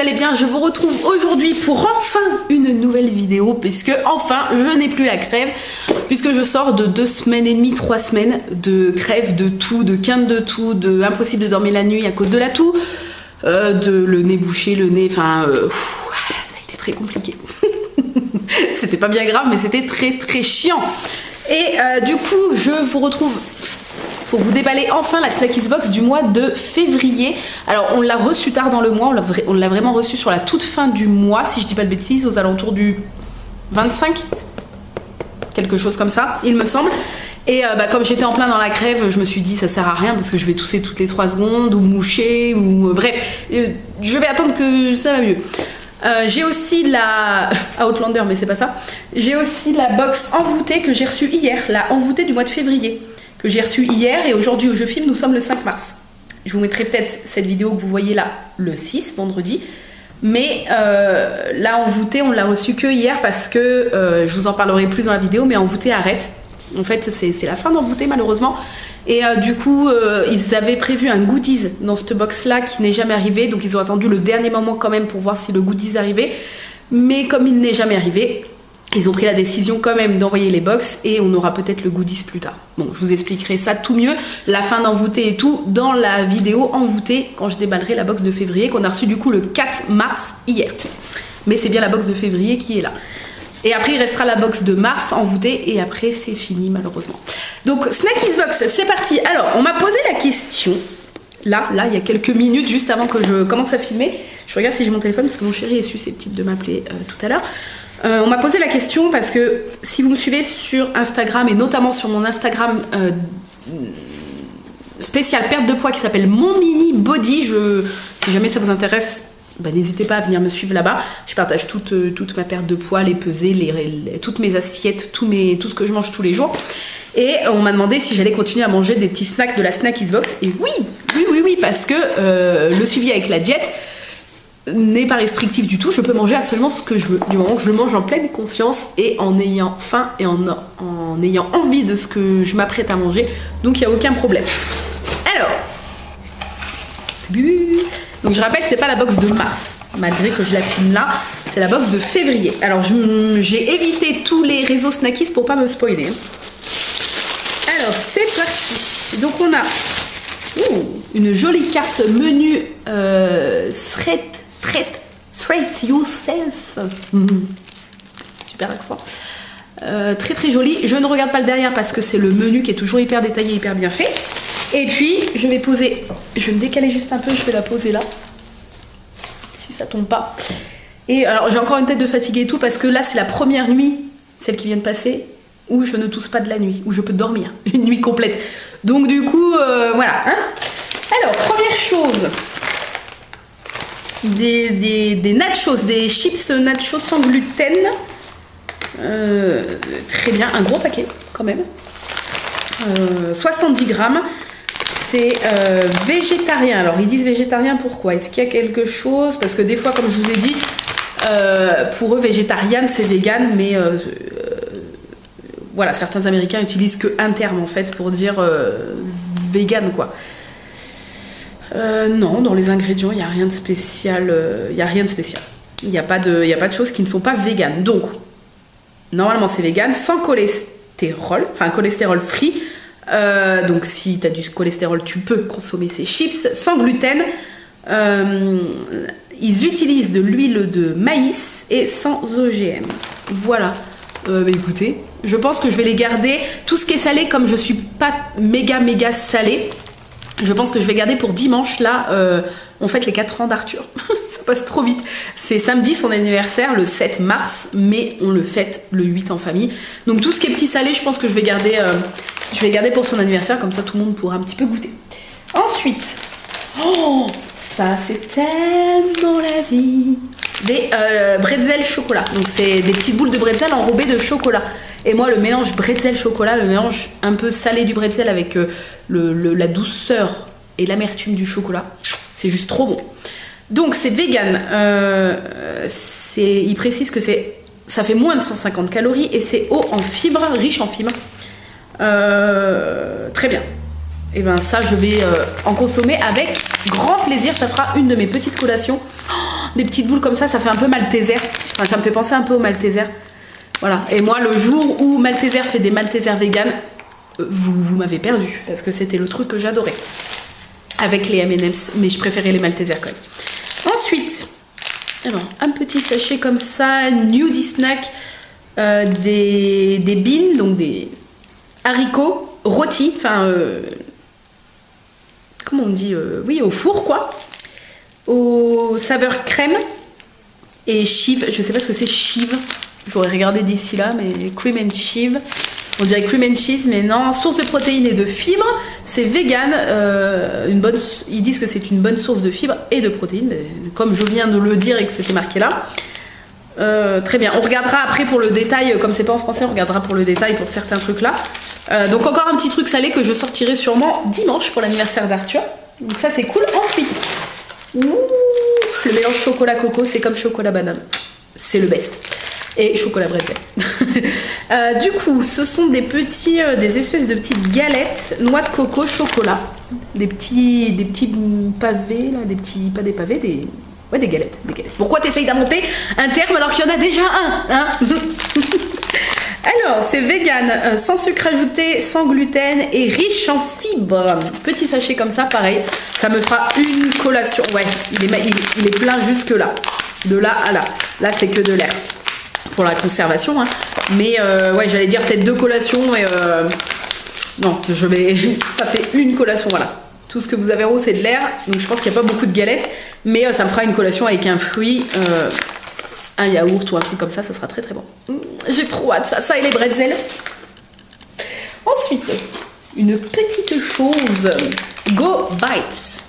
allez bien. Je vous retrouve aujourd'hui pour enfin une nouvelle vidéo, puisque enfin je n'ai plus la crève, puisque je sors de 2 semaines et demie, 3 semaines de crève, de toux, de quinte de toux, de impossible de dormir la nuit à cause de la toux, de le nez bouché, le nez, enfin ça a été très compliqué. C'était pas bien grave, mais c'était très chiant. Et du coup je vous retrouve pour vous déballer enfin la Snackies Box du mois de février. Alors on l'a reçu tard dans le mois, on l'a vraiment reçu sur la toute fin du mois, si je dis pas de bêtises, aux alentours du 25, quelque chose comme ça, il me semble. Et comme j'étais en plein dans la crève, je me suis dit ça sert à rien parce que je vais tousser toutes les 3 secondes ou moucher ou bref, je vais attendre que ça va mieux. J'ai aussi la Outlander, mais c'est pas ça. J'ai aussi la box envoûtée que j'ai reçue hier, la envoûtée du mois de février, que j'ai reçue hier, et aujourd'hui où je filme, nous sommes le 5 mars. Je vous mettrai peut-être cette vidéo que vous voyez là le 6, vendredi. Mais la envoûtée, on l'a reçue que hier parce que, je vous en parlerai plus dans la vidéo, mais envoûtée arrête. En fait, c'est la fin d'envoûtée malheureusement. Et du coup, ils avaient prévu un goodies dans cette box-là qui n'est jamais arrivé. Donc ils ont attendu le dernier moment quand même pour voir si le goodies arrivait. Mais comme il n'est jamais arrivé, ils ont pris la décision quand même d'envoyer les box et on aura peut-être le goodies plus tard. Bon, je vous expliquerai ça tout mieux, la fin d'envoûtée et tout, dans la vidéo envoûtée quand je déballerai la box de février qu'on a reçue du coup le 4 mars hier. Mais c'est bien la box de février qui est là. Et après il restera la box de mars envoûtée et après c'est fini malheureusement. Donc Snackies Box, c'est parti. Alors on m'a posé la question, là il y a quelques minutes juste avant que je commence à filmer. Je regarde si j'ai mon téléphone parce que mon chéri est susceptible de m'appeler tout à l'heure. On m'a posé la question parce que si vous me suivez sur Instagram et notamment sur mon Instagram spécial perte de poids qui s'appelle Mon Mini Body, si jamais ça vous intéresse, n'hésitez pas à venir me suivre là-bas. Je partage toute ma perte de poids, les pesées, toutes mes assiettes, tout ce que je mange tous les jours. Et on m'a demandé si j'allais continuer à manger des petits snacks de la Snackies Box. Et oui, parce que le suivi avec la diète n'est pas restrictif du tout, je peux manger absolument ce que je veux, du moment que je le mange en pleine conscience et en ayant faim et en ayant envie de ce que je m'apprête à manger, donc il n'y a aucun problème. Alors, donc je rappelle que c'est pas la box de mars, malgré que je la filme là, c'est la box de février. Alors j'ai évité tous les réseaux Snackies pour pas me spoiler. Alors c'est parti. Donc on a une jolie carte menu Straight Yourself. Super accent. Très joli. Je ne regarde pas le derrière parce que c'est le menu qui est toujours hyper détaillé, hyper bien fait. Et puis je vais poser, je vais me décaler juste un peu, je vais la poser là. Si ça tombe pas. Et alors j'ai encore une tête de fatiguée et tout parce que là c'est la première nuit, celle qui vient de passer, où je ne tousse pas de la nuit, où je peux dormir une nuit complète. Donc du coup, voilà. Hein. Alors, première chose, des nachos, des chips nachos sans gluten. Très bien, un gros paquet quand même. 70 grammes. C'est végétarien. Alors, ils disent végétarien, pourquoi? Est-ce qu'il y a quelque chose? Parce que des fois, comme je vous ai dit, pour eux, végétarienne, c'est vegan, mais... voilà, certains Américains utilisent qu'un terme en fait pour dire vegan quoi. Non, dans les ingrédients, il n'y a rien de spécial. Il n'y a rien de spécial. Il n'y a pas de choses qui ne sont pas véganes. Donc, normalement, c'est vegan, sans cholestérol, enfin cholestérol free. Donc, si tu as du cholestérol, tu peux consommer ces chips, sans gluten. Ils utilisent de l'huile de maïs et sans OGM. Voilà. Écoutez, je pense que je vais les garder. Tout ce qui est salé, comme je suis pas méga salée, je pense que je vais garder pour dimanche. Là, on fête les 4 ans d'Arthur. Ça passe trop vite. C'est samedi son anniversaire, le 7 mars, mais on le fête le 8 en famille. Donc tout ce qui est petit salé, je pense que je vais garder pour son anniversaire, comme ça tout le monde pourra un petit peu goûter. Ensuite, ça c'est tellement la vie. Des bretzels chocolat. Donc c'est des petites boules de bretzel enrobées de chocolat. Et moi le mélange bretzel chocolat, le mélange un peu salé du bretzel avec la douceur et l'amertume du chocolat, c'est juste trop bon. Donc c'est vegan. Il précise que ça fait moins de 150 calories et c'est haut en fibres, riche en fibres. Très bien. Et ben ça je vais en consommer avec grand plaisir. Ça fera une de mes petites collations. des petites boules comme ça fait un peu Malteser. Enfin, ça me fait penser un peu au Malteser. Voilà. Et moi, le jour où Malteser fait des Malteser vegan, vous m'avez perdu. Parce que c'était le truc que j'adorais. Avec les M&M's. Mais je préférais les Malteser quand même. Ensuite, alors, un petit sachet comme ça. Nudie Snack. Des beans, donc des haricots rôtis. Enfin, comment on dit oui, au four quoi. Aux saveurs crème. Et chive. Je sais pas ce que c'est chive. J'aurais regardé d'ici là, mais cream and cheese. On dirait cream and cheese, mais non. Source de protéines et de fibres. C'est vegan. Ils disent que c'est une bonne source de fibres et de protéines. Mais comme je viens de le dire et que c'était marqué là. Très bien. On regardera après pour le détail. Comme c'est pas en français, on regardera pour le détail pour certains trucs là. Donc encore un petit truc salé que je sortirai sûrement dimanche pour l'anniversaire d'Arthur. Donc ça c'est cool. Ensuite, le mélange chocolat coco, c'est comme chocolat banane. C'est le best. Et chocolat bretzel. Du coup, ce sont des espèces de petites galettes, noix de coco, chocolat. Des petits pavés, là, pas des pavés, des galettes. Pourquoi t'essayes d'inventer un terme alors qu'il y en a déjà un, hein? Alors, c'est vegan, sans sucre ajouté, sans gluten et riche en fibres. Petit sachet comme ça, pareil. Ça me fera une collation. Ouais, il est plein jusque là. De là à là. Là, c'est que de l'air. Pour la conservation, hein. Mais ouais, j'allais dire peut-être 2 collations et non, ça fait une collation, voilà. Tout ce que vous avez en haut c'est de l'air, donc je pense qu'il n'y a pas beaucoup de galettes, mais ça me fera une collation avec un fruit, un yaourt ou un truc comme ça sera très très bon. J'ai trop hâte, ça et les bretzels. Ensuite, une petite chose, Go Bites.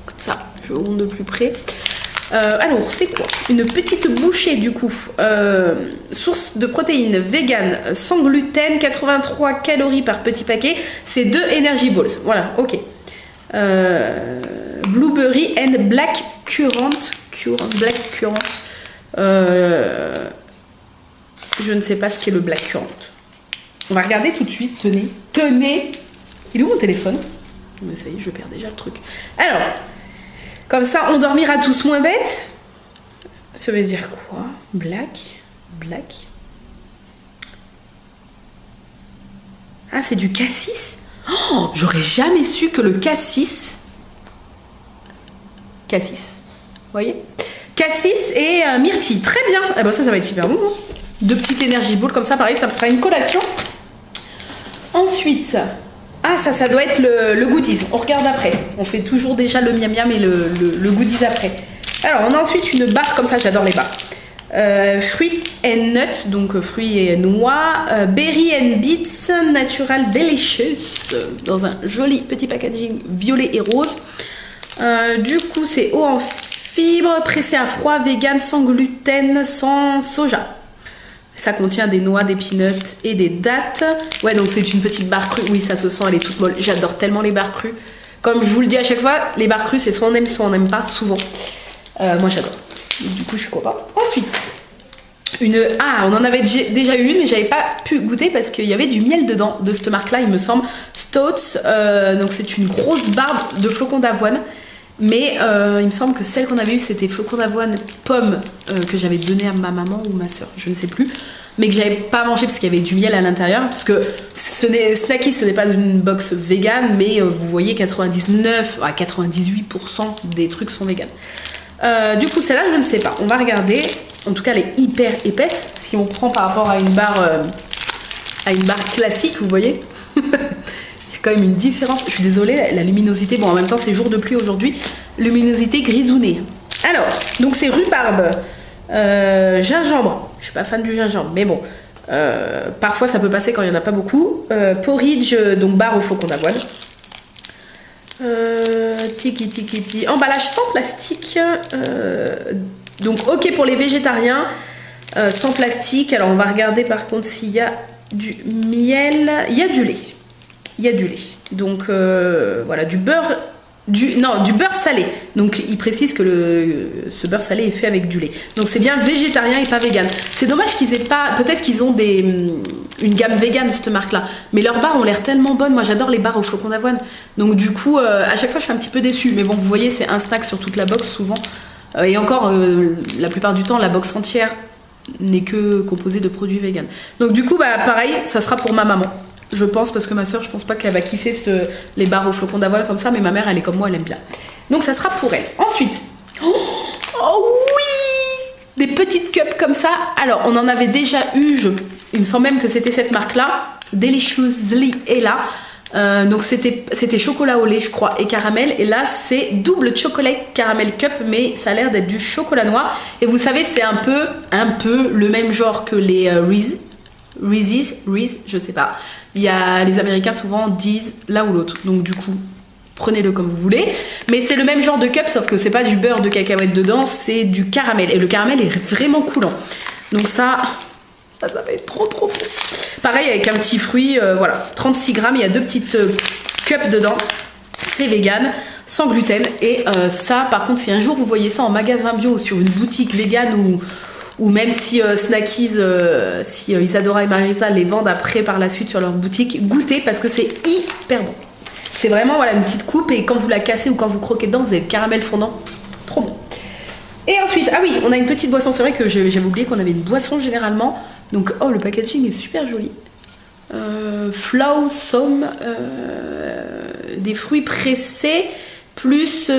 Comme ça, je vous montre de plus près. Alors, c'est quoi? Une petite bouchée du coup. Source de protéines vegan, sans gluten, 83 calories par petit paquet. C'est 2 Energy Balls. Voilà, ok. Blueberry and Black Currant. Black Currant. Je ne sais pas ce qu'est le Black Currant. On va regarder tout de suite. Tenez. Il est où mon téléphone? Mais ça y est, je perds déjà le truc. Alors. Comme ça, on dormira tous moins bêtes. Ça veut dire quoi? Black. Ah, c'est du cassis. Oh, j'aurais jamais su que le cassis. Vous voyez? Cassis et myrtille. Très bien. Eh ben ça va être hyper bon. Hein. 2 petites Energy Balls comme ça, pareil, ça me fera une collation. Ensuite... Ah, ça doit être le goodies. On regarde après. On fait toujours déjà le miam miam et le goodies après. Alors, on a ensuite une barre comme ça. J'adore les barres. Fruit and nuts, donc fruits et noix. Berry and beets, natural delicious. Dans un joli petit packaging violet et rose. Du coup, c'est haut en fibres, pressé à froid, vegan, sans gluten, sans soja. Ça contient des noix, des peanuts et des dattes. Ouais, donc c'est une petite barre crue. Oui, ça se sent, elle est toute molle. J'adore tellement les barres crues. Comme je vous le dis à chaque fois, les barres crues, c'est soit on aime, soit on n'aime pas, souvent. Moi, j'adore. Du coup, je suis contente. Ensuite, on en avait déjà eu une, mais j'avais pas pu goûter parce qu'il y avait du miel dedans, de cette marque-là, il me semble. Stouts. Donc, c'est une grosse barre de flocons d'avoine. Mais il me semble que celle qu'on avait eue, c'était flocons d'avoine pomme que j'avais donné à ma maman ou ma soeur, je ne sais plus. Mais que j'avais pas mangé parce qu'il y avait du miel à l'intérieur. Parce que Snacky, ce n'est pas une box vegan, mais vous voyez 99 à 98% des trucs sont vegan. Du coup, celle-là, je ne sais pas. On va regarder. En tout cas, elle est hyper épaisse. Si on prend par rapport à une barre classique, vous voyez. Quand même une différence. Je suis désolée, la luminosité, bon en même temps c'est jour de pluie aujourd'hui, luminosité grisonnée. Alors, donc c'est rhubarbe, gingembre, je suis pas fan du gingembre, mais bon, parfois ça peut passer quand il n'y en a pas beaucoup. Porridge, donc barre au flocon d'avoine. Tiki. Emballage sans plastique. Donc ok pour les végétariens, sans plastique. Alors on va regarder par contre s'il y a du miel, il y a du lait. Donc voilà, du beurre salé. Donc il précise que ce beurre salé est fait avec du lait. Donc c'est bien végétarien et pas vegan. C'est dommage qu'ils aient pas, peut-être qu'ils ont une gamme vegan cette marque là, mais leurs barres ont l'air tellement bonnes. Moi j'adore les barres au flocon d'avoine. Donc du coup à chaque fois je suis un petit peu déçue. Mais bon, vous voyez, c'est un snack sur toute la box souvent. Et encore, la plupart du temps, la box entière n'est que composée de produits vegan. Donc du coup, bah pareil, ça sera pour ma maman. Je pense, parce que ma soeur, je pense pas qu'elle va kiffer les barres au flocon d'avoine comme ça, mais ma mère, elle est comme moi, elle aime bien. Donc ça sera pour elle. Ensuite, oh oui, des petites cups comme ça. Alors, on en avait déjà eu, il me semble même que c'était cette marque-là, Deliciously Ella. Donc c'était chocolat au lait, je crois, et caramel. Et là, c'est double chocolate caramel cup, mais ça a l'air d'être du chocolat noir. Et vous savez, c'est un peu le même genre que les Reese's, je sais pas. Il y a les Américains souvent disent l'un ou l'autre. Donc du coup, prenez-le comme vous voulez. Mais c'est le même genre de cup, sauf que c'est pas du beurre de cacahuète dedans, c'est du caramel. Et le caramel est vraiment coulant. Donc ça va être trop bon. Pareil avec un petit fruit, voilà, 36 grammes, il y a 2 petites cups dedans. C'est vegan, sans gluten. Et ça, par contre, si un jour vous voyez ça en magasin bio ou sur une boutique vegan ou même si Snackies, si Isadora et Marisa les vendent après par la suite sur leur boutique, goûtez parce que c'est hyper bon. C'est vraiment voilà, une petite coupe et quand vous la cassez ou quand vous croquez dedans, vous avez le caramel fondant. Trop bon. Et ensuite, ah oui, on a une petite boisson. C'est vrai que j'avais oublié qu'on avait une boisson généralement. Donc, oh, le packaging est super joli. Flawsome, des fruits pressés, plus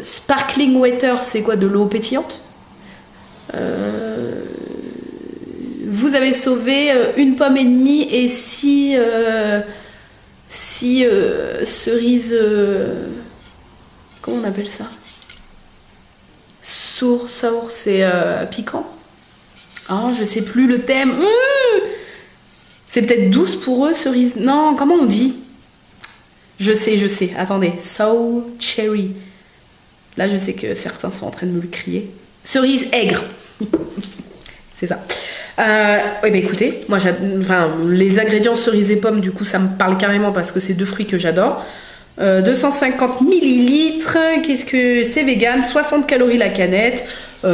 sparkling water, c'est quoi, de l'eau pétillante. Vous avez sauvé 1 pomme et demie et 6 cerises. Comment on appelle ça? Sour, c'est piquant. Oh, je sais plus le thème. C'est peut-être douce pour eux, cerise. Non, comment on dit? Je sais. Attendez. Sour cherry. Là, je sais que certains sont en train de me le crier. Cerise aigre. C'est ça. Oui, bah écoutez, moi, les ingrédients cerise et pomme, du coup, ça me parle carrément parce que c'est 2 fruits que j'adore. 250 millilitres. Qu'est-ce que c'est vegan? 60 calories la canette.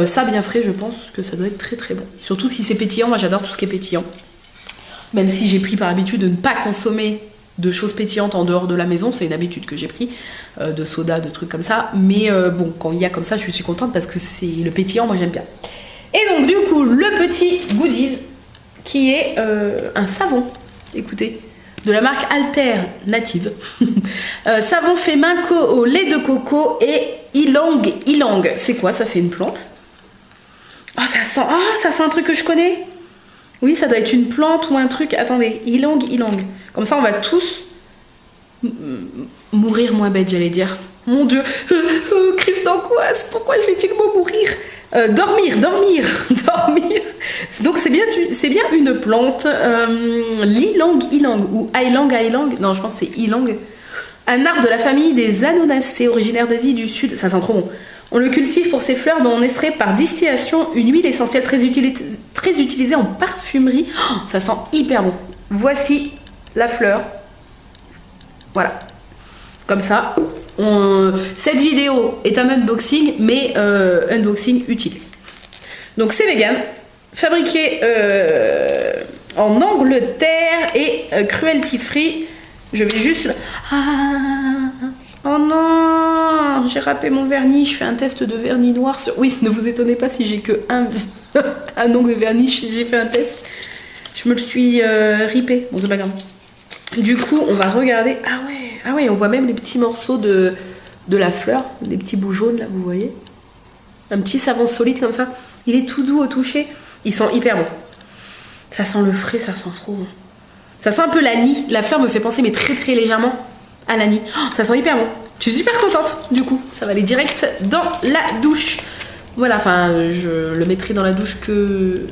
Ça bien frais, je pense que ça doit être très bon. Surtout si c'est pétillant, moi j'adore tout ce qui est pétillant. Même si j'ai pris par habitude de ne pas consommer de choses pétillantes en dehors de la maison, c'est une habitude que j'ai pris, de soda, de trucs comme ça. Mais bon, quand il y a comme ça, je suis contente parce que c'est le pétillant, moi j'aime bien. Et donc du coup, le petit goodies qui est un savon. Écoutez, de la marque Alternative. Savon fait main au lait de coco et ylang. C'est quoi ça? C'est une plante? Oh, ça sent un truc que je connais. Oui, ça doit être une plante ou un truc. Attendez, ylang. Comme ça, on va tous mourir moins bête, j'allais dire. Mon Dieu, crise d'angoisse. Pourquoi j'ai dit le mot mourir? Dormir. Donc c'est bien une plante. L'ylang ou ylang. Non, je pense que c'est ylang. Un arbre de la famille des Anonacées, originaire d'Asie du Sud. Ça sent trop bon. On le cultive pour ses fleurs dont on extrait par distillation une huile essentielle très utilisée en parfumerie. Oh, ça sent hyper bon. Voici la fleur. Voilà. Comme ça. Cette vidéo est un unboxing, mais unboxing utile. Donc c'est vegan. Fabriqué en Angleterre et cruelty free. Je vais juste... Oh non, j'ai râpé mon vernis, je fais un test de vernis noir sur... Oui, ne vous étonnez pas si j'ai que un ongle de vernis, j'ai fait un test. Je me le suis ripé. Bon, c'est pas grave. Du coup, on va regarder... Ah ouais, on voit même les petits morceaux de la fleur, des petits bouts jaunes là, vous voyez. Un petit savon solide comme ça. Il est tout doux au toucher. Ils sont hyper bons. Ça sent le frais, ça sent trop bon. Ça sent un peu l'anis. La fleur me fait penser, mais très légèrement, à l'anis. Oh, ça sent hyper bon. Je suis super contente, du coup. Ça va aller direct dans la douche. Voilà, enfin, je le mettrai dans la douche que...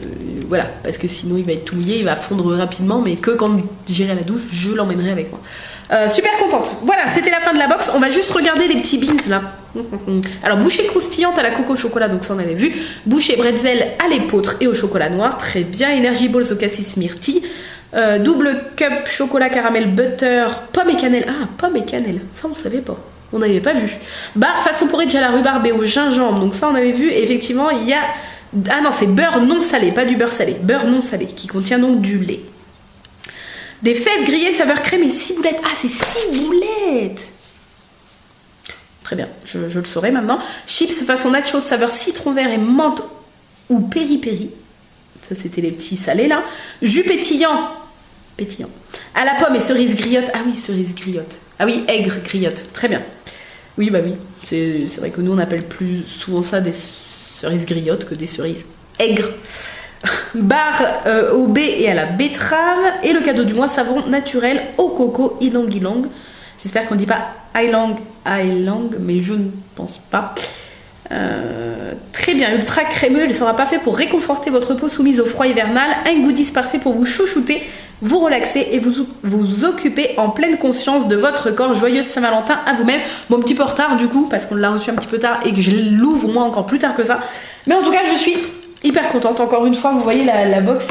Voilà, parce que sinon il va être tout mouillé, il va fondre rapidement, mais que quand j'irai à la douche, je l'emmènerai avec moi. Super contente. Voilà, c'était la fin de la box. On va juste regarder les petits beans là. Alors, bouchée croustillante à la coco au chocolat, donc ça on avait vu. Bouchée bretzel à l'épeautre et au chocolat noir, très bien. Energy balls au cassis myrtille. Double cup chocolat caramel butter, pomme et cannelle. Ah, pomme et cannelle, ça on savait pas. On n'avait pas vu. Barre façon porridge à la rhubarbe et au gingembre, donc ça on avait vu. Et effectivement, il y a... Ah non, c'est beurre non salé, pas du beurre salé. Beurre non salé, qui contient donc du lait. Des fèves grillées saveur crème et ciboulettes. Ah, c'est ciboulettes. Très bien, je le saurai maintenant. Chips façon nachos saveur citron vert et menthe ou peri-peri. Ça, c'était les petits salés là. Jus pétillant. Pétillant. À la pomme et cerise griotte. Ah oui, cerise griotte. Ah oui, aigre griotte. Très bien. Oui, bah oui. C'est vrai que nous, on appelle plus souvent ça des cerises griottes que des cerises aigres. Barre au baies et à la betterave. Et le cadeau du mois, savon naturel au coco ylang ylang. J'espère qu'on ne dit pas ylang ylang, mais je ne pense pas. Très bien, ultra crémeux, il ne sera pas fait pour réconforter votre peau soumise au froid hivernal. Un goodies parfait pour vous chouchouter, vous relaxer et vous occuper en pleine conscience de votre corps. Joyeuse Saint-Valentin à vous-même. Bon, petit peu en retard du coup, parce qu'on l'a reçu un petit peu tard et que je l'ouvre moi encore plus tard que ça. Mais en tout cas, je suis hyper contente. Encore une fois, vous voyez la box,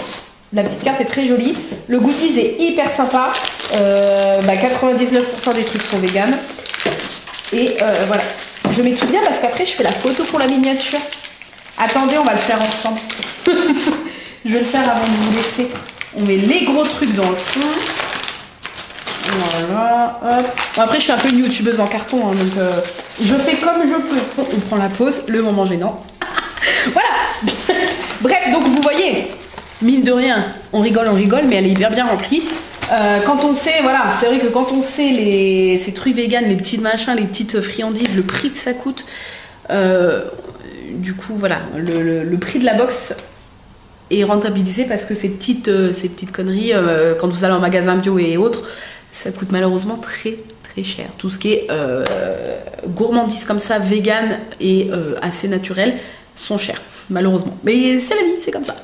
la petite carte est très jolie. Le goodies est hyper sympa. 99% des trucs sont vegan. Et voilà. Je mets tout bien parce qu'après je fais la photo pour la miniature. Attendez, on va le faire ensemble. Je vais le faire avant de vous laisser. On met les gros trucs dans le fond. Voilà, hop. Bon, après je suis un peu une youtubeuse en carton, hein, donc je fais comme je peux. Bon, on prend la pause, le moment gênant. Voilà. Bref, donc vous voyez, mine de rien, on rigole, mais elle est hyper bien remplie. Quand on sait, voilà, c'est vrai que quand on sait ces trucs vegan, les petits machins, les petites friandises, le prix que ça coûte, du coup, voilà, le prix de la box est rentabilisé parce que ces petites conneries, quand vous allez en magasin bio et autres, ça coûte malheureusement très très cher. Tout ce qui est gourmandise comme ça, vegan et assez naturel, sont chers, malheureusement. Mais c'est la vie, c'est comme ça.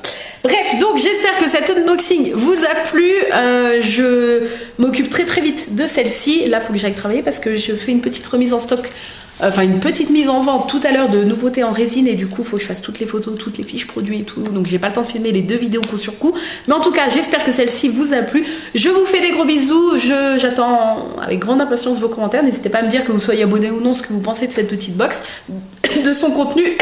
Bref, donc j'espère que cet unboxing vous a plu. Je m'occupe très très vite de celle-ci. Là, il faut que j'aille travailler parce que je fais une petite remise en stock, enfin une petite mise en vente tout à l'heure de nouveautés en résine. Et du coup, il faut que je fasse toutes les photos, toutes les fiches produits et tout. Donc j'ai pas le temps de filmer les 2 vidéos coup sur coup. Mais en tout cas, j'espère que celle-ci vous a plu. Je vous fais des gros bisous. J'attends avec grande impatience vos commentaires. N'hésitez pas à me dire que vous soyez abonné ou non, ce que vous pensez de cette petite box, de son contenu.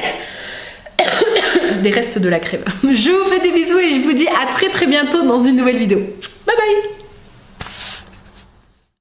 Des restes de la crème. Je vous fais des bisous et je vous dis à très très bientôt dans une nouvelle vidéo. Bye bye.